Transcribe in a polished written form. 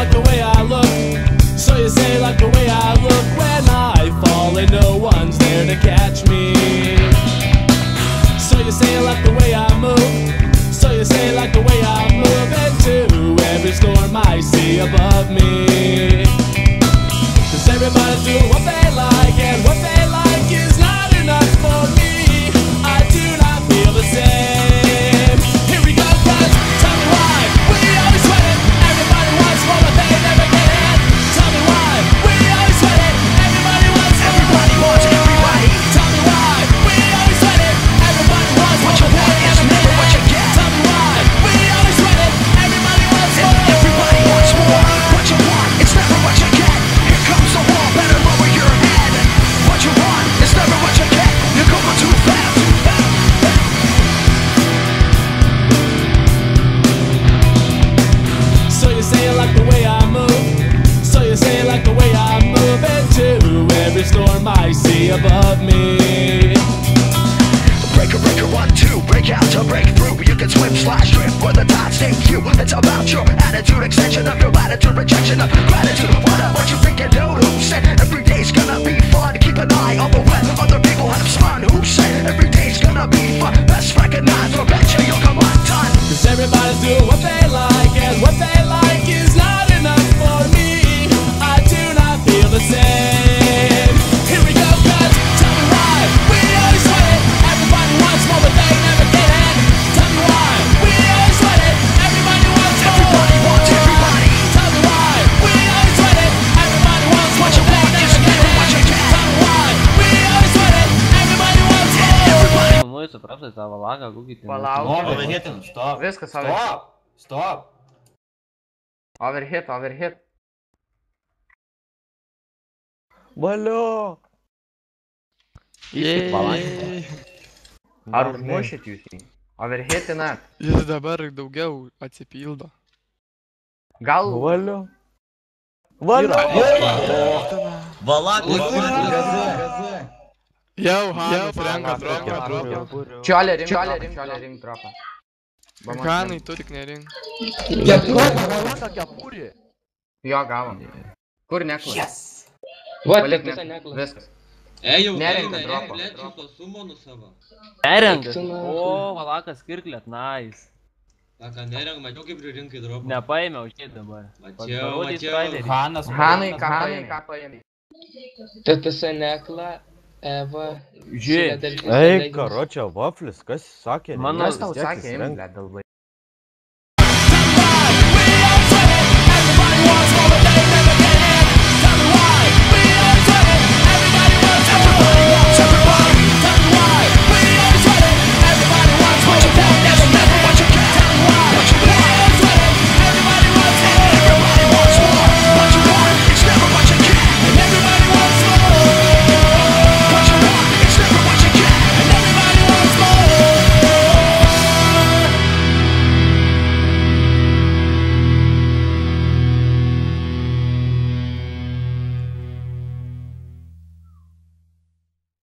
like the way I look. So you say like the way I look when I fall and no one's there to catch me. So you say like the way I move. So you say like the way I move into every storm I see above me. Cause everybody's doing what they like, and what they like is not enough for me. I do not feel the same. Here we go, guys, tell me why we always sweat it. Everybody wants more but they never get it. Tell me why we always sweat it. Everybody wants more. Everybody wants everybody. Tell me why we always sweat it. Everybody wants more but they never get it. What you get. Tell me why we always sweat it. Everybody wants more. Everybody wants more. What you want, it's never what you get. Here comes the wall, better lower your head. What you want, it's never what you get. You're going too fast. So you say you like the way I move. So you say you like the way I move into every storm I see above me. Breaker, breaker, 1, 2, break out to break through. You can swim, slash, drift, where the tides take you. It's about your attitude, extension of your latitude, rejection of gratitude. What you think you do? Who said every day's gonna be fun? Keep an eye on the web, other people have spun. Who said every day's gonna be fun? Best recognize or betcha you'll come undone. Cause everybody's doing what they like, and what they like is not enough for me. I do not feel the same. Here we go, guys, tell me why we always sweat it. Everybody wants more but they never get it. Tell me why we always sweat it. Everybody wants more. Everybody wants everybody. Tell me why we always sweat it. Everybody wants more What you but want they is never never what get you it. get. Tell me why we always sweat it. Everybody wants more. Everybody. Nu suprasai tavo lagą, kokį ten. Palauk. Overhitting, stop. Viskas overhit. Stop. Overhit, overhit. Valio! Ar užmušit jūs jį? Overhitinat. Jis dabar daugiau atsipildo. Gal... Valio! Valio! Valak, Jau, Hanas renka dropą. Čiolė rim dropą. Hanai, tu tik nerink. Jo, gavom. Kur neklas? Yes! Palik viskas. Ejau, Nerenka eina, dropo. plečiu to sumonų savo. Nerenkas. O, valakas kirklėt, nice. Saka, nerenk, mačiau kaip pririnkai dropą. Nepaėmiau šit dabar. Mačiau. Hanas. Hanai, ką paėmė? TTS nekla, Eva. Žiūrėk. Ei, karočią, vaflis, kas sakė? Mano- Kas tau sakė, imk, dalbai.